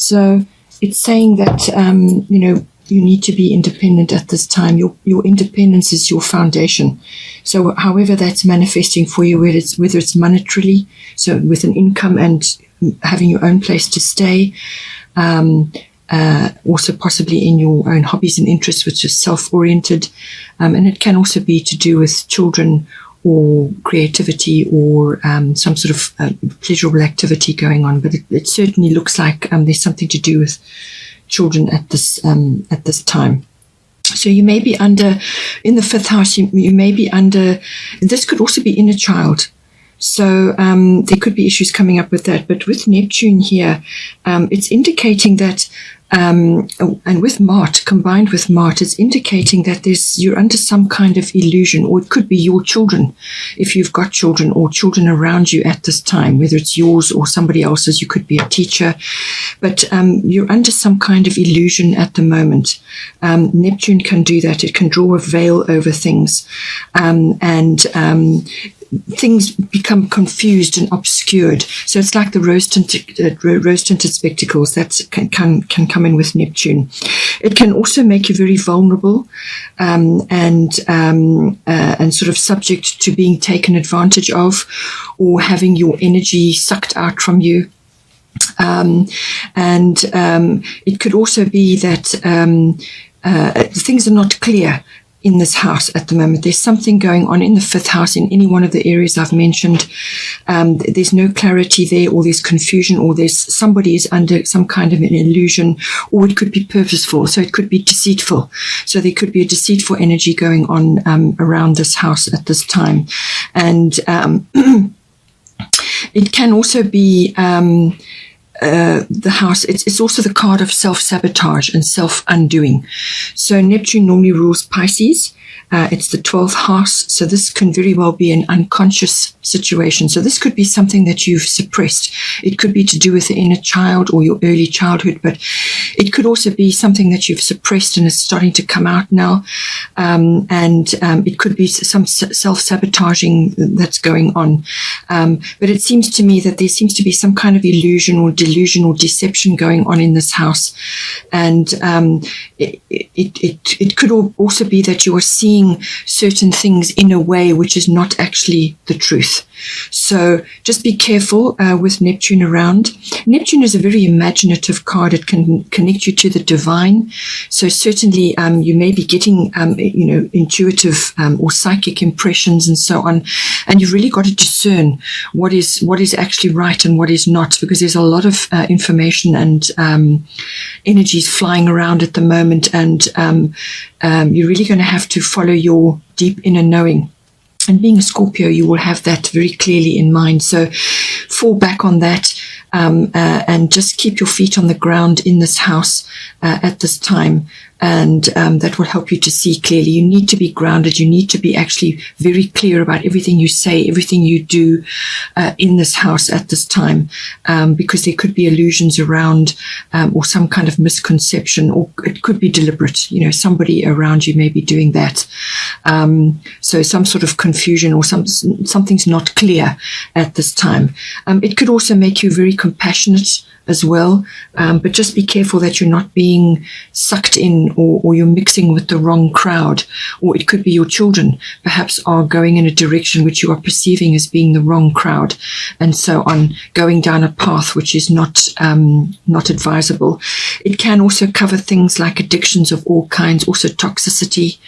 So it's saying that, you need to be independent at this time. Your independence is your foundation. So however that's manifesting for you, whether it's monetarily, so with an income and having your own place to stay, also possibly in your own hobbies and interests, which is self-oriented. And it can also be to do with children or creativity or some sort of pleasurable activity going on. But it certainly looks like there's something to do with children at this time. So you may be under, in the fifth house, you may be under, this could also be inner child. So there could be issues coming up with that. But with Neptune here, it's indicating that, and with Mart, combined with Mart, it's indicating that you're under some kind of illusion, or it could be your children, if you've got children or children around you at this time, whether it's yours or somebody else's. You could be a teacher, but you're under some kind of illusion at the moment. Neptune can do that. It can draw a veil over things, and things become confused and obscured. So it's like the rose-tinted spectacles that can come in with Neptune. It can also make you very vulnerable and sort of subject to being taken advantage of, or having your energy sucked out from you. It could also be that things are not clear in this house at the moment. There's something going on in the fifth house in any one of the areas I've mentioned. There's no clarity there, or there's confusion, or there's somebody is under some kind of an illusion, or it could be purposeful. So it could be deceitful. So there could be a deceitful energy going on around this house at this time. And it can also be the house, it's also the card of self-sabotage and self-undoing. So Neptune normally rules Pisces. It's the 12th house, so this can very well be an unconscious situation. So this could be something that you've suppressed. It could be to do with the inner child or your early childhood, but it could also be something that you've suppressed and is starting to come out now. It could be some self-sabotaging that's going on. But it seems to me that there seems to be some kind of illusion or delusion or deception going on in this house. And it could also be that you are seeing certain things in a way which is not actually the truth. So just be careful with Neptune around. Neptune is a very imaginative card. It can connect you to the divine. So certainly you may be getting intuitive or psychic impressions and so on. And you've really got to discern what is actually right and what is not, because there's a lot of information and energies flying around at the moment, and you're really going to have to follow your deep inner knowing. And being a Scorpio, you will have that very clearly in mind. So fall back on that and just keep your feet on the ground in this house at this time. And that will help you to see clearly. You need to be grounded. You need to be actually very clear about everything you say, everything you do in this house at this time, because there could be illusions around or some kind of misconception, or it could be deliberate. Somebody around you may be doing that. So some sort of confusion or something's not clear at this time. It could also make you very compassionate as well, but just be careful that you're not being sucked in or you're mixing with the wrong crowd. Or it could be your children perhaps are going in a direction which you are perceiving as being the wrong crowd, and so on, going down a path which is not advisable. It can also cover things like addictions of all kinds, also toxicity.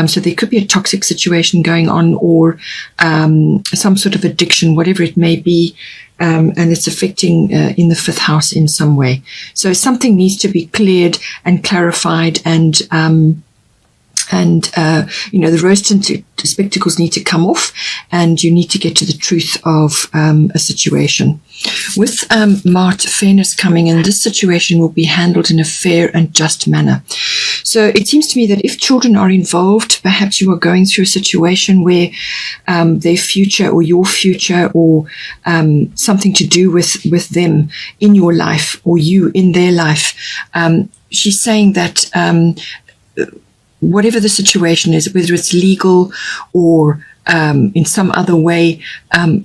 So there could be a toxic situation going on, or some sort of addiction, whatever it may be. And it's affecting in the fifth house in some way. So something needs to be cleared and clarified, and the rose-tinted spectacles need to come off, and you need to get to the truth of a situation. With Mart, fairness coming in, this situation will be handled in a fair and just manner. So it seems to me that if children are involved, perhaps you are going through a situation where their future or your future, or something to do with them in your life or you in their life. She's saying that whatever the situation is, whether it's legal or in some other way,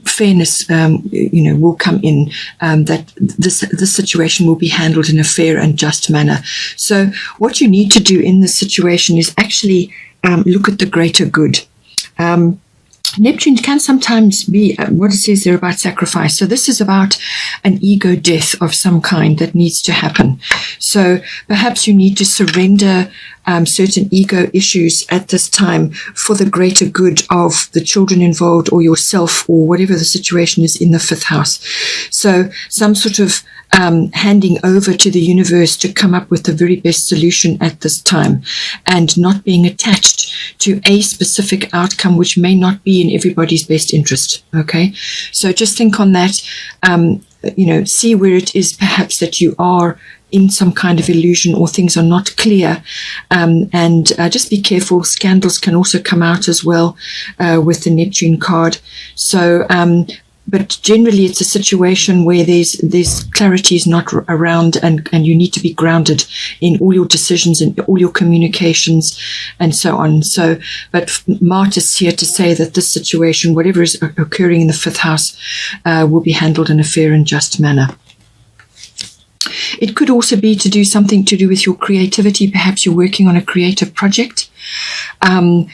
fairness, will come in, that this situation will be handled in a fair and just manner. So what you need to do in this situation is actually look at the greater good. Neptune can sometimes be what it says there about sacrifice. So this is about an ego death of some kind that needs to happen. So perhaps you need to surrender certain ego issues at this time for the greater good of the children involved or yourself or whatever the situation is in the fifth house. So some sort of handing over to the universe to come up with the very best solution at this time, and not being attached to a specific outcome which may not be in everybody's best interest. Okay, so just think on that. See where it is perhaps that you are in some kind of illusion or things are not clear, and just be careful. Scandals can also come out as well with the Neptune card. So but generally it's a situation where there's clarity is not around, and you need to be grounded in all your decisions and all your communications and so on. So, but Mart is here to say that this situation, whatever is occurring in the fifth house, will be handled in a fair and just manner. It could also be to do something to do with your creativity. Perhaps you're working on a creative project, and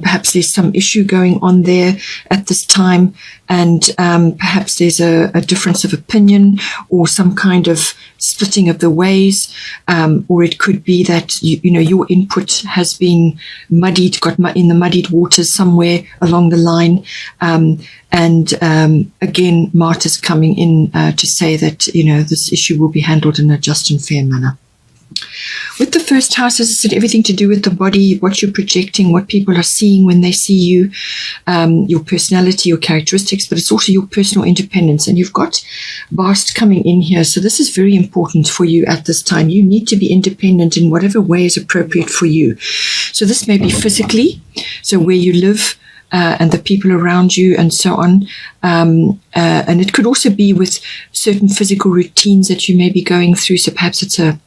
perhaps there's some issue going on there at this time, and perhaps there's a difference of opinion or some kind of splitting of the ways, or it could be that your input has been muddied, got in the muddied waters somewhere along the line, and again, Mart is coming in to say that this issue will be handled in a just and fair manner. With the first house, as I said, everything to do with the body, what you're projecting, what people are seeing when they see you, your personality, your characteristics, but it's also your personal independence. And you've got Bast coming in here. So this is very important for you at this time. You need to be independent in whatever way is appropriate for you. So this may be physically, so where you live, and the people around you and so on. And it could also be with certain physical routines that you may be going through. So perhaps it's a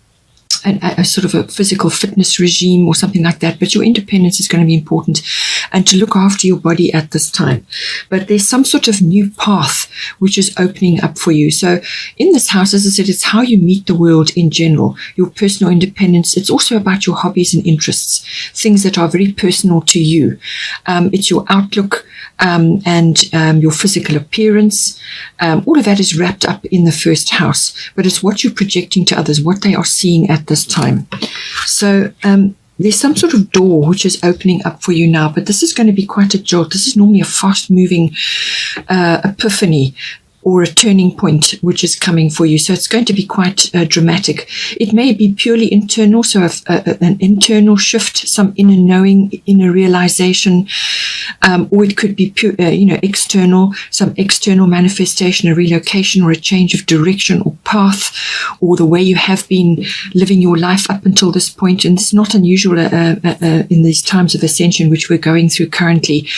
sort of a physical fitness regime or something like that, but your independence is going to be important, and to look after your body at this time. But there's some sort of new path which is opening up for you. So in this house, as I said, it's how you meet the world in general, your personal independence. It's also about your hobbies and interests, things that are very personal to you. It's your outlook, and your physical appearance. All of that is wrapped up in the first house, but it's what you're projecting to others, what they are seeing at this time. So there's some sort of door which is opening up for you now, but this is going to be quite a jolt. This is normally a fast-moving epiphany or a turning point which is coming for you. So it's going to be quite dramatic. It may be purely internal, so an internal shift, some inner knowing, inner realization, or it could be pure, external, some external manifestation, a relocation or a change of direction or path, or the way you have been living your life up until this point. And it's not unusual in these times of ascension which we're going through currently.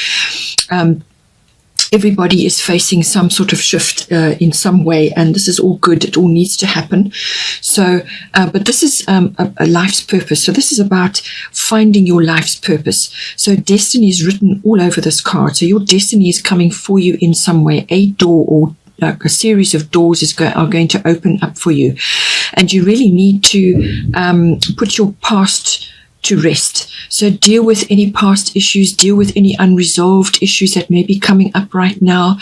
Everybody is facing some sort of shift in some way, and this is all good. It all needs to happen. So, but this is a life's purpose. So this is about finding your life's purpose. So destiny is written all over this card. So your destiny is coming for you in some way. A door or a series of doors are going to open up for you, and you really need to put your past to rest. So deal with any past issues, deal with any unresolved issues that may be coming up right now.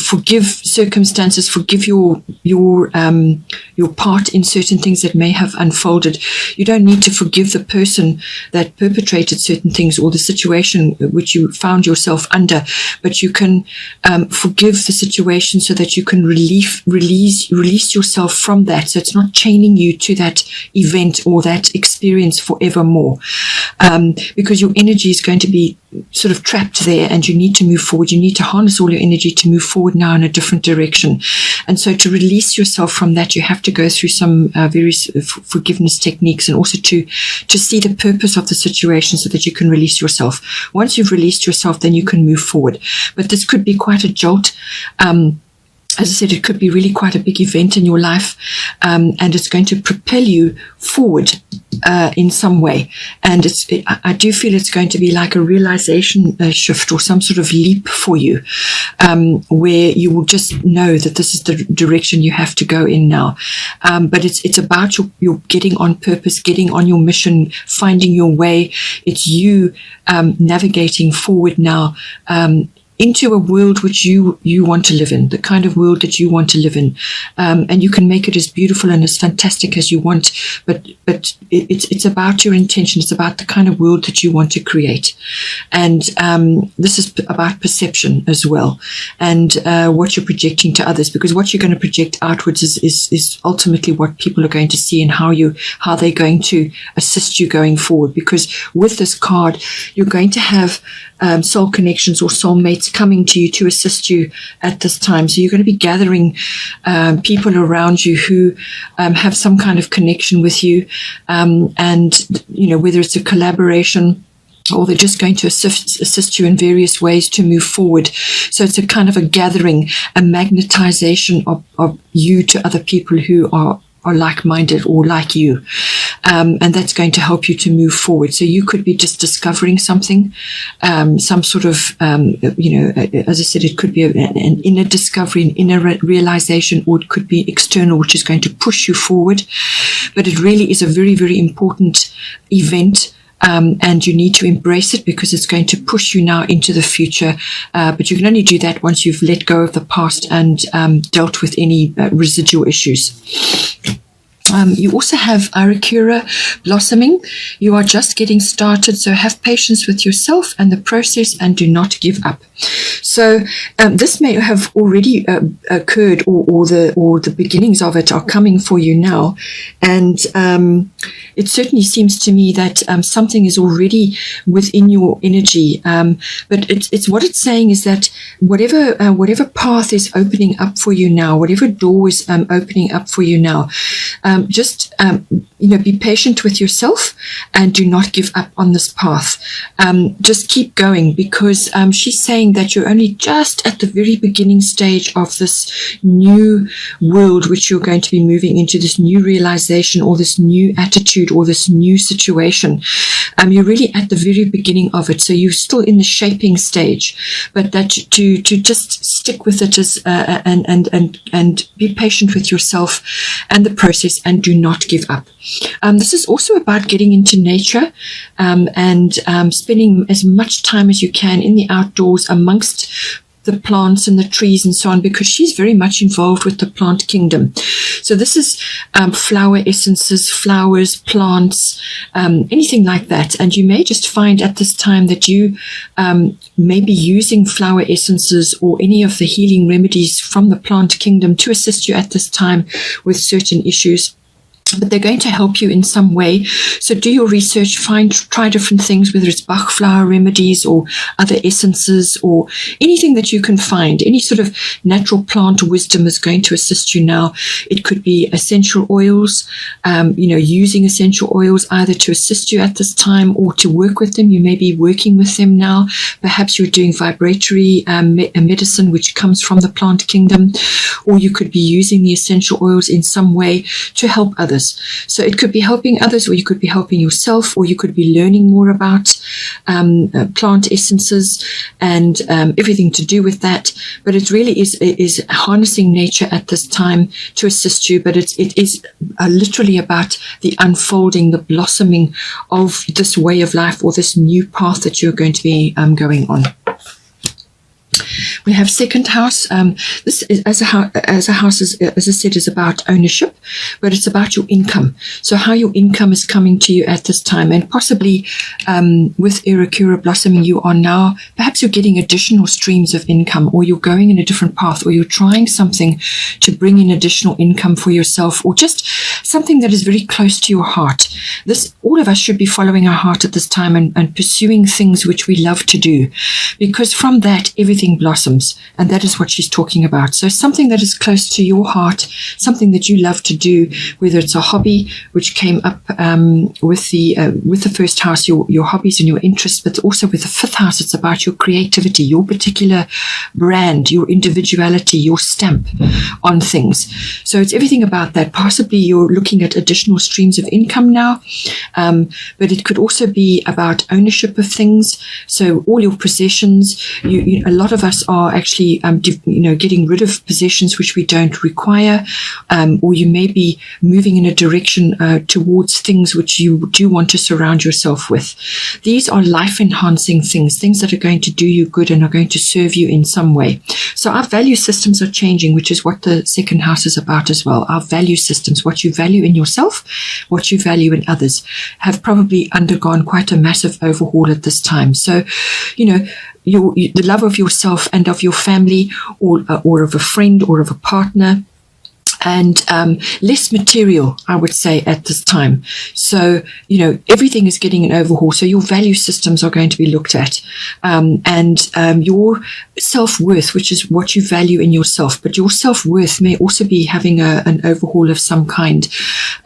Forgive circumstances, forgive your part in certain things that may have unfolded. You don't need to forgive the person that perpetrated certain things or the situation which you found yourself under, but you can forgive the situation so that you can release yourself from that. So it's not chaining you to that event or that experience forevermore, because your energy is going to be sort of trapped there, and you need to move forward. You need to harness all your energy to move forward now in a different direction. And so to release yourself from that, you have to go through some various forgiveness techniques, and also to see the purpose of the situation so that you can release yourself. Once you've released yourself, then you can move forward. But this could be quite a jolt. as I said, it could be really quite a big event in your life, and it's going to propel you forward in some way. And I do feel it's going to be like a realization shift or some sort of leap for you, where you will just know that this is the direction you have to go in now. But it's about your getting on purpose, getting on your mission, finding your way. It's you navigating forward now, into a world which you want to live in, the kind of world that you want to live in. And you can make it as beautiful and as fantastic as you want, but it's about your intention. It's about the kind of world that you want to create. And this is about perception as well, and what you're projecting to others, because what you're going to project outwards is ultimately what people are going to see, and how they're going to assist you going forward. Because with this card, you're going to have soul connections or soulmates coming to you to assist you at this time. So you're going to be gathering people around you who have some kind of connection with you, and whether it's a collaboration or they're just going to assist you in various ways to move forward. So it's a kind of a gathering, a magnetization of you to other people who are like-minded or like you. And that's going to help you to move forward. So you could be just discovering something, some sort of, as I said, it could be an inner discovery, an inner realization, or it could be external, which is going to push you forward. But it really is a very, very important event. And you need to embrace it, because it's going to push you now into the future. But you can only do that once you've let go of the past and dealt with any residual issues. You also have Arakura blossoming. You are just getting started, so have patience with yourself and the process, and do not give up. So this may have already occurred, or the beginnings of it are coming for you now, and it certainly seems to me that something is already within your energy. But it's what it's saying is that whatever path is opening up for you now, whatever door is opening up for you now, just be patient with yourself and do not give up on this path. Just keep going, because she's saying that you're only just at the very beginning stage of this new world which you're going to be moving into, this new realization or this new attitude or this new situation. You're really at the very beginning of it, so you're still in the shaping stage, but that to just stick with it and be patient with yourself and the process, and do not give up. This is also about getting into nature and spending as much time as you can in the outdoors amongst the plants and the trees and so on, because she's very much involved with the plant kingdom. So this is flower essences, flowers, plants, anything like that. And you may just find at this time that you may be using flower essences or any of the healing remedies from the plant kingdom to assist you at this time with certain issues. But they're going to help you in some way. So do your research, try different things, whether it's Bach flower remedies or other essences or anything that you can find. Any sort of natural plant wisdom is going to assist you now. It could be essential oils, using essential oils either to assist you at this time or to work with them. You may be working with them now. Perhaps you're doing vibratory medicine, which comes from the plant kingdom, or you could be using the essential oils in some way to help others. So it could be helping others, or you could be helping yourself, or you could be learning more about plant essences and everything to do with that. But it really is harnessing nature at this time to assist you. But it is literally about the unfolding, the blossoming of this way of life or this new path that you're going to be going on. We have second house. This is, as a house, as I said, is about ownership, but it's about your income. So how your income is coming to you at this time, and possibly with Arakura blossoming, you are now, perhaps you're getting additional streams of income, or you're going in a different path, or you're trying something to bring in additional income for yourself, or just something that is very close to your heart. All of us should be following our heart at this time and pursuing things which we love to do, because from that everything blossoms. systems. And that is what she's talking about. So something that is close to your heart, something that you love to do, whether it's a hobby, which came up with the first house, your hobbies and your interests, but also with the fifth house, it's about your creativity, your particular brand, your individuality, your stamp on things. So it's everything about that. Possibly you're looking at additional streams of income now, but it could also be about ownership of things. So all your possessions, a lot of us are actually, getting rid of possessions which we don't require, or you may be moving in a direction towards things which you do want to surround yourself with. These are life-enhancing things that are going to do you good and are going to serve you in some way. So our value systems are changing, which is what the second house is about as well. Our value systems, what you value in yourself, what you value in others, have probably undergone quite a massive overhaul at this time. So, the love of yourself and of your family, or of a friend or of a partner, and less material, I would say, at this time. So, everything is getting an overhaul. So your value systems are going to be looked at, and your self-worth, which is what you value in yourself. But your self-worth may also be having an overhaul of some kind.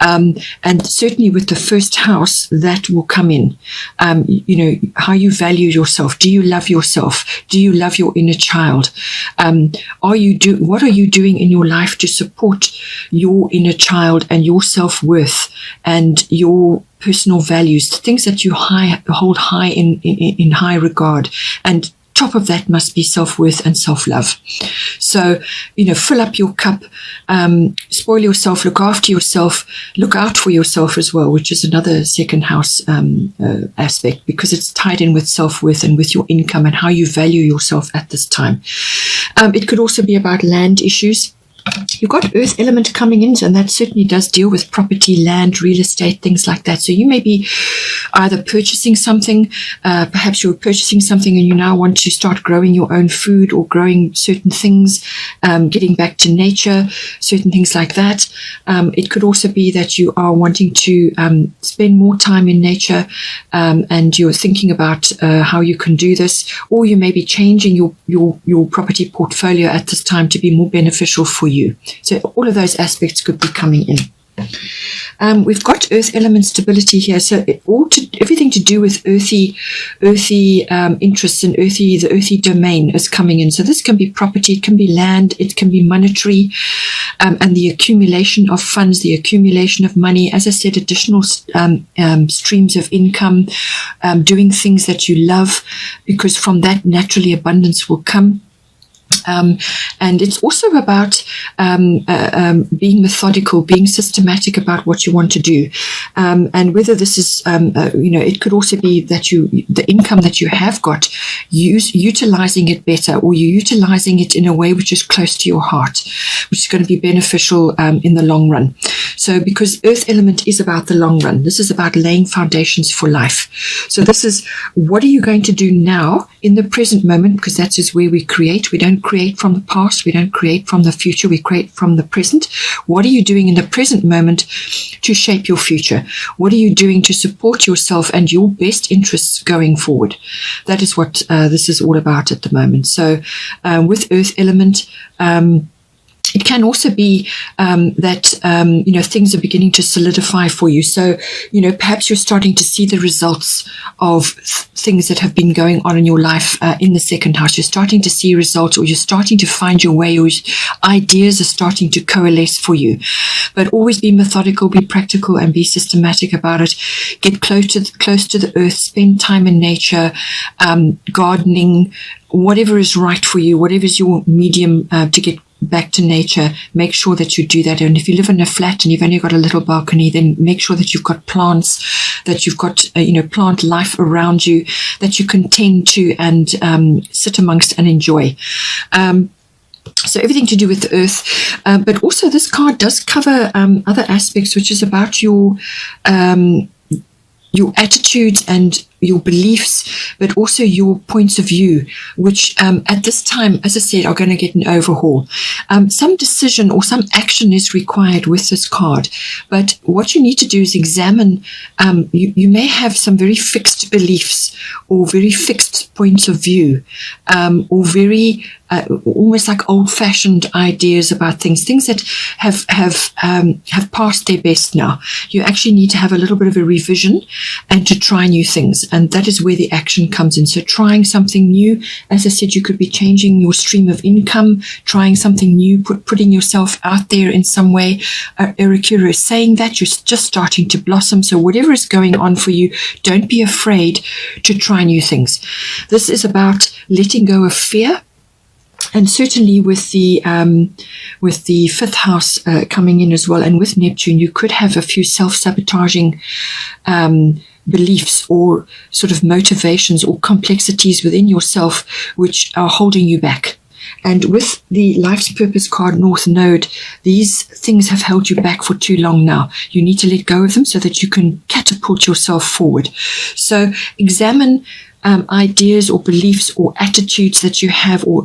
And certainly with the first house, that will come in. How you value yourself. Do you love yourself? Do you love your inner child? What are you doing in your life to support your inner child and your self-worth and your personal values, things that you hold high in high regard? And top of that must be self-worth and self-love. So, fill up your cup, spoil yourself, look after yourself, look out for yourself as well, which is another second house aspect, because it's tied in with self-worth and with your income and how you value yourself at this time. It could also be about land issues. You've got earth element coming in, and that certainly does deal with property, land, real estate, things like that. So you may be either purchasing something, perhaps you're purchasing something and you now want to start growing your own food or growing certain things, getting back to nature, certain things like that. It could also be that you are wanting to spend more time in nature, and you're thinking about how you can do this, or you may be changing your property portfolio at this time to be more beneficial for you. So all of those aspects could be coming in. We've got earth element stability here, so everything to do with earthy interests and the earthy domain is coming in. So this can be property, it can be land, it can be monetary, and the accumulation of funds, the accumulation of money. As I said, additional streams of income, doing things that you love, because from that naturally abundance will come. And it's also about being methodical, being systematic about what you want to do. And whether this is, it could also be that the income that you have got, utilizing it better, or you're utilizing it in a way which is close to your heart, which is going to be beneficial in the long run. So because earth element is about the long run, this is about laying foundations for life. So this is, what are you going to do now in the present moment? Because that is where we create. We don't create from the past. We don't create from the future. We create from the present. What are you doing in the present moment to shape your future? What are you doing to support yourself and your best interests going forward? That is what this is all about at the moment. So with earth element, it can also be that, things are beginning to solidify for you. So, perhaps you're starting to see the results of things that have been going on in your life in the second house. You're starting to see results, or you're starting to find your way, or ideas are starting to coalesce for you. But always be methodical, be practical, and be systematic about it. Get close to the earth, spend time in nature, gardening, whatever is right for you, whatever is your medium to get back to nature, make sure that you do that. And if you live in a flat and you've only got a little balcony, then make sure that you've got plants, that you've got plant life around you that you can tend to and sit amongst and enjoy. So everything to do with the earth, but also this card does cover other aspects, which is about your attitudes and your beliefs, but also your points of view, which at this time, as I said, are going to get an overhaul. Some decision or some action is required with this card, but what you need to do is examine. You may have some very fixed beliefs or very fixed points of view, or very almost like old-fashioned ideas about things that have passed their best now. You actually need to have a little bit of a revision and to try new things, and that is where the action comes in. So trying something new, as I said, you could be changing your stream of income, trying something new, putting yourself out there in some way. Erikura is saying that you're just starting to blossom. So whatever is going on for you, don't be afraid to try new things. This is about letting go of fear. And certainly with the fifth house coming in as well, and with Neptune, you could have a few self-sabotaging beliefs or sort of motivations or complexities within yourself which are holding you back. And with the Life's Purpose card, North Node, these things have held you back for too long now. You need to let go of them so that you can catapult yourself forward. So examine ideas or beliefs or attitudes that you have, or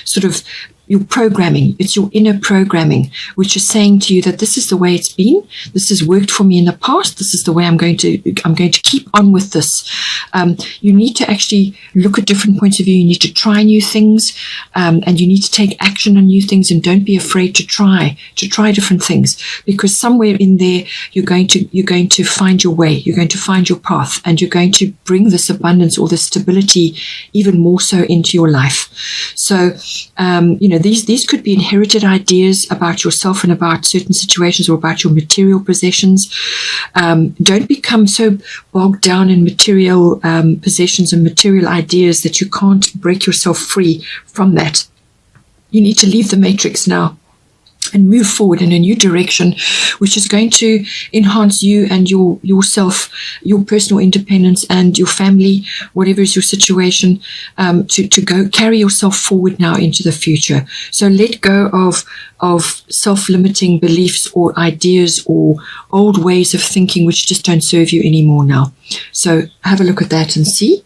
sort of your programming. It's your inner programming, which is saying to you that this is the way it's been. This has worked for me in the past. This is the way I'm going to keep on with this. You need to actually look at different points of view. You need to try new things, and you need to take action on new things, and don't be afraid to try different things, because somewhere in there you're going to find your way. You're going to find your path, and you're going to bring this abundance or this stability even more so into your life. So, these could be inherited ideas about yourself and about certain situations or about your material possessions. Don't become so bogged down in material possessions and material ideas that you can't break yourself free from that. You need to leave the matrix now and move forward in a new direction, which is going to enhance you and yourself, your personal independence, and your family, whatever is your situation, to go carry yourself forward now into the future. So let go of self-limiting beliefs or ideas or old ways of thinking which just don't serve you anymore now. So have a look at that and see.